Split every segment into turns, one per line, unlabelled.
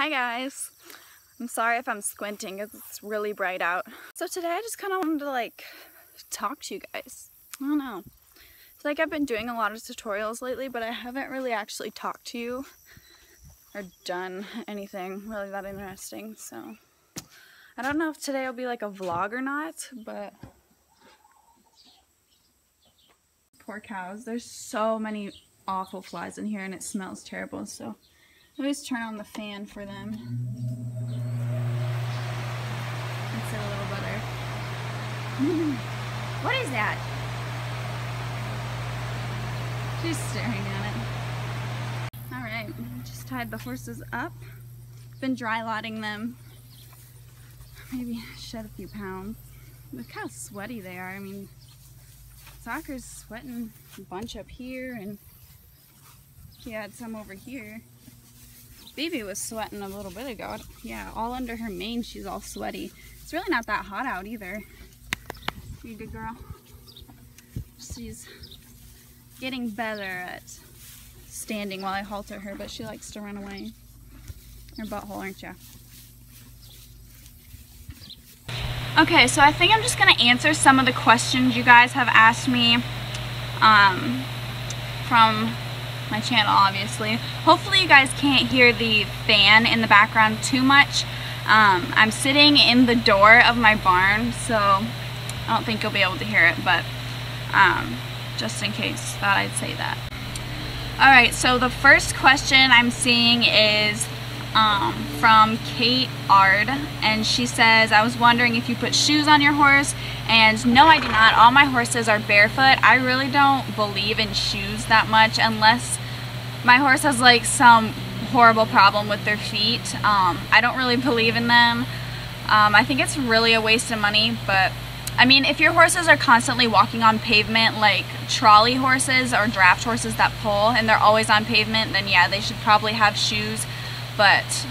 Hi guys. I'm sorry if I'm squinting, it's really bright out. So today I just kind of wanted to talk to you guys. I don't know. I feel like I've been doing a lot of tutorials lately, but I haven't really actually talked to you or done anything really that interesting. So I don't know if today will be like a vlog or not, but poor cows. There's so many awful flies in here and it smells terrible, so I always turn on the fan for them. Makes it a little better. What is that? She's staring at it. Alright, just tied the horses up. Been dry lotting them. Maybe shed a few pounds. Look how sweaty they are. I mean, Soccer's sweating a bunch up here, and he had some over here. Baby was sweating a little bit ago. Yeah, all under her mane, she's all sweaty. It's really not that hot out either. You good girl? She's getting better at standing while I halter her, but she likes to run away. Your butthole, aren't you? Okay, so I think I'm just gonna answer some of the questions you guys have asked me from my channel, obviously. Hopefully you guys can't hear the fan in the background too much. I'm sitting in the door of my barn, so I don't think you'll be able to hear it, but just in case, thought I'd say that. Alright, so the first question I'm seeing is from Kate Ard, and she says, I was wondering if you put shoes on your horse, and no, I do not. All my horses are barefoot. I really don't believe in shoes that much unless my horse has like some horrible problem with their feet. I don't really believe in them. I think it's really a waste of money, but I mean, if your horses are constantly walking on pavement like trolley horses or draft horses that pull and they're always on pavement, then yeah, they should probably have shoes. But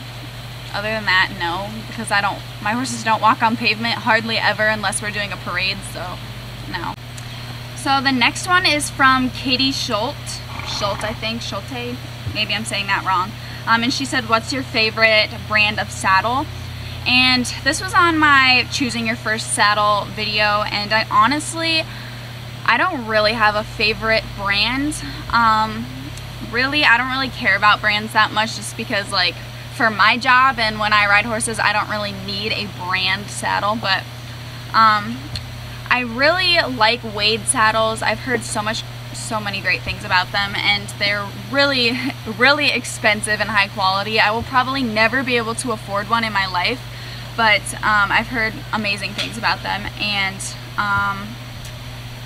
other than that, no, because my horses don't walk on pavement hardly ever unless we're doing a parade, so no. So the next one is from Katie Schultz, I think, Schulte, maybe I'm saying that wrong. And she said, what's your favorite brand of saddle? And this was on my choosing your first saddle video, and I don't really have a favorite brand. Really, I don't really care about brands that much, just because like for my job and when I ride horses, I don't really need a brand saddle, but I really like Wade saddles. I've heard so many great things about them, and they're really, really expensive and high quality. I will probably never be able to afford one in my life, but I've heard amazing things about them. And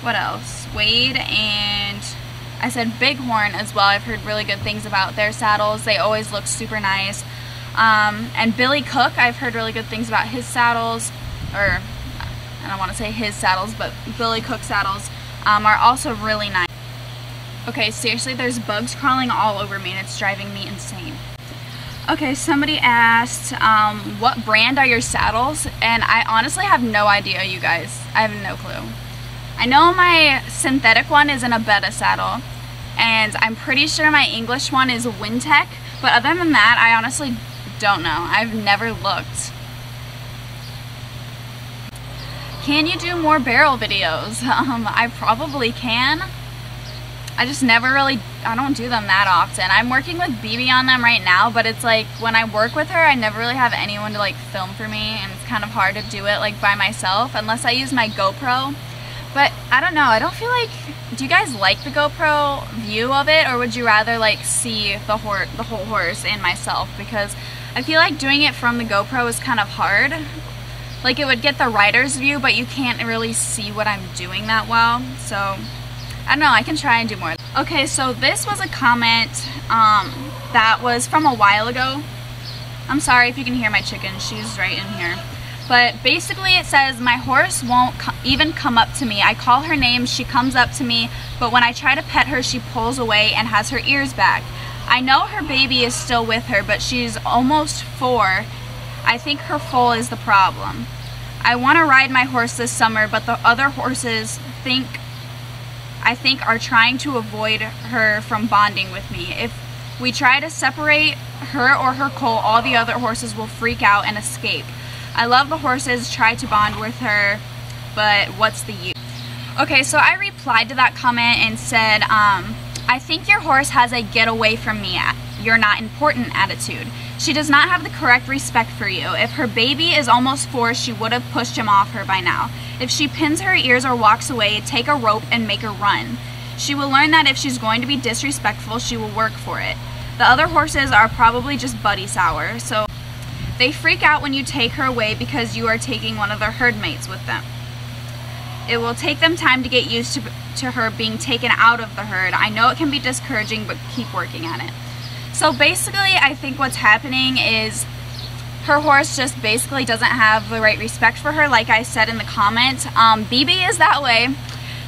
what else? Wade, and I said Bighorn as well. I've heard really good things about their saddles. They always look super nice. And Billy Cook, I've heard really good things about his saddles, or I don't want to say his saddles, but Billy Cook saddles are also really nice. Okay, seriously, there's bugs crawling all over me and it's driving me insane. Okay, somebody asked, what brand are your saddles? And I honestly have no idea, you guys. I have no clue. I know my synthetic one is an Abetta saddle, and I'm pretty sure my English one is Wintec, but other than that, I honestly don't know. I've never looked. Can you do more barrel videos? I probably can. I just I don't do them that often. I'm working with BB on them right now, but it's like when I work with her, I never really have anyone to like film for me, and it's kind of hard to do it like by myself unless I use my GoPro. But I don't know, I don't feel like, do you guys like the GoPro view of it, or would you rather like see the whole horse and myself? Because I feel like doing it from the GoPro is kind of hard. Like it would get the rider's view, but you can't really see what I'm doing that well. So I don't know, I can try and do more. Okay, so this was a comment that was from a while ago. I'm sorry if you can hear my chicken, she's right in here. But basically it says, my horse won't even come up to me. I call her name, she comes up to me, but when I try to pet her, she pulls away and has her ears back. I know her baby is still with her, but she's almost 4. I think her foal is the problem. I want to ride my horse this summer, but the other horses I think are trying to avoid her from bonding with me. We try to separate her or her colt, all the other horses will freak out and escape. I love the horses, try to bond with her, but what's the use? Okay, so I replied to that comment and said, I think your horse has a get away from me, you're not important attitude. She does not have the correct respect for you. If her baby is almost 4, she would have pushed him off her by now. If she pins her ears or walks away, take a rope and make her run. She will learn that if she's going to be disrespectful, she will work for it. The other horses are probably just buddy sour, so they freak out when you take her away because you are taking one of their herd mates with them. It will take them time to get used to her being taken out of the herd. I know it can be discouraging, but keep working at it. So basically, I think what's happening is her horse just basically doesn't have the right respect for her, like I said in the comment. BB is that way.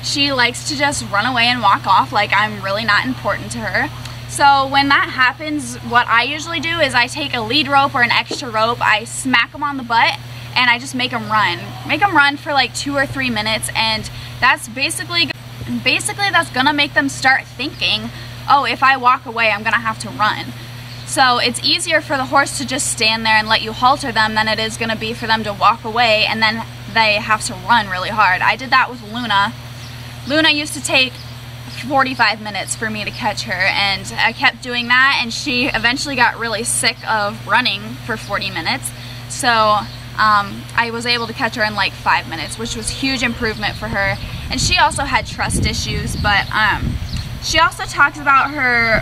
She likes to just run away and walk off like I'm really not important to her. So when that happens, what I usually do is I take a lead rope or an extra rope, I smack them on the butt, and I just make them run. Make them run for like 2 or 3 minutes, and that's basically that's gonna make them start thinking, oh, if I walk away, I'm gonna have to run. So it's easier for the horse to just stand there and let you halter them than it is gonna be for them to walk away and then they have to run really hard. I did that with Luna. Luna used to take 45 minutes for me to catch her, and I kept doing that, and she eventually got really sick of running for 40 minutes. So I was able to catch her in like 5 minutes, which was huge improvement for her. And she also had trust issues, but she also talks about her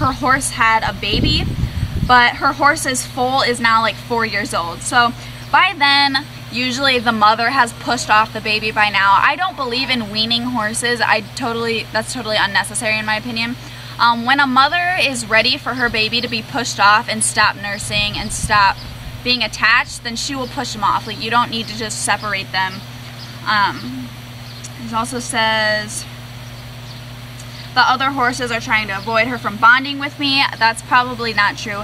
horse had a baby, but her horse's foal is now like 4 years old. So by then, usually the mother has pushed off the baby by now. I don't believe in weaning horses. That's totally unnecessary in my opinion. When a mother is ready for her baby to be pushed off and stop nursing and stop being attached, then she will push them off. Like, you don't need to just separate them. It also says the other horses are trying to avoid her from bonding with me. That's probably not true.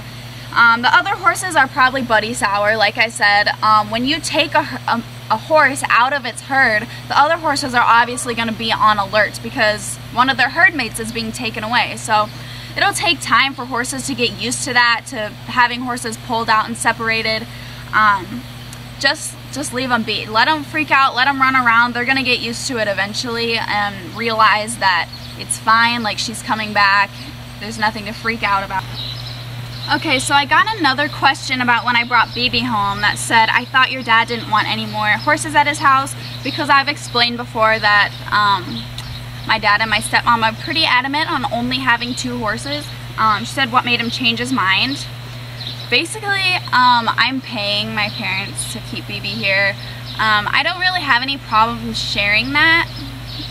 The other horses are probably buddy sour, like I said. When you take a horse out of its herd, the other horses are obviously going to be on alert because one of their herd mates is being taken away. So it'll take time for horses to get used to that, to having horses pulled out and separated. Just leave them be. Let them freak out, let them run around. They're going to get used to it eventually and realize that it's fine, like she's coming back. There's nothing to freak out about. Okay, so I got another question about when I brought BB home that said, I thought your dad didn't want any more horses at his house, because I've explained before that my dad and my stepmom are pretty adamant on only having 2 horses. She said what made him change his mind. Basically, I'm paying my parents to keep BB here. I don't really have any problem sharing that.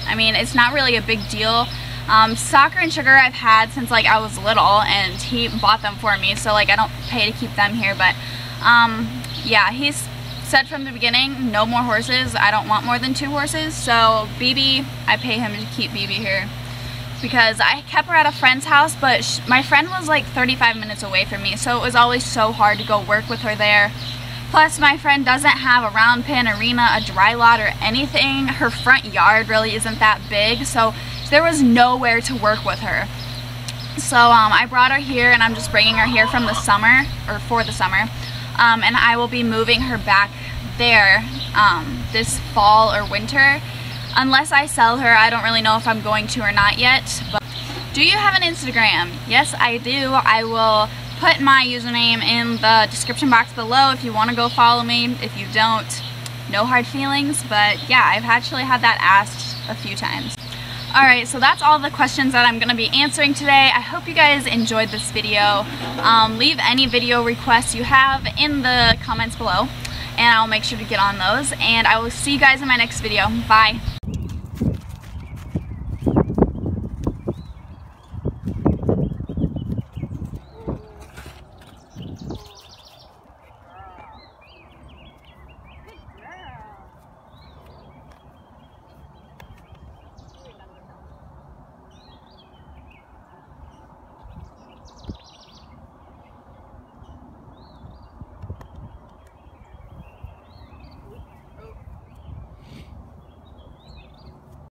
I mean, it's not really a big deal. Soccer and Sugar I've had since like I was little, and he bought them for me, so like I don't pay to keep them here. But yeah, he's said from the beginning, no more horses. I don't want more than 2 horses. So BB, I pay him to keep BB here because I kept her at a friend's house, but my friend was like 35 minutes away from me, so it was always so hard to go work with her there. Plus, my friend doesn't have a round pen, arena, a dry lot, or anything. Her front yard really isn't that big, so there was nowhere to work with her. So I brought her here, and I'm just bringing her here from the summer, or for the summer, and I will be moving her back there this fall or winter. Unless I sell her, I don't really know if I'm going to or not yet. But do you have an Instagram? Yes, I do. I will put my username in the description box below if you want to go follow me. If you don't, no hard feelings. But yeah, I've actually had that asked a few times. Alright, so that's all the questions that I'm going to be answering today. I hope you guys enjoyed this video. Leave any video requests you have in the comments below, and I'll make sure to get on those. And I will see you guys in my next video. Bye!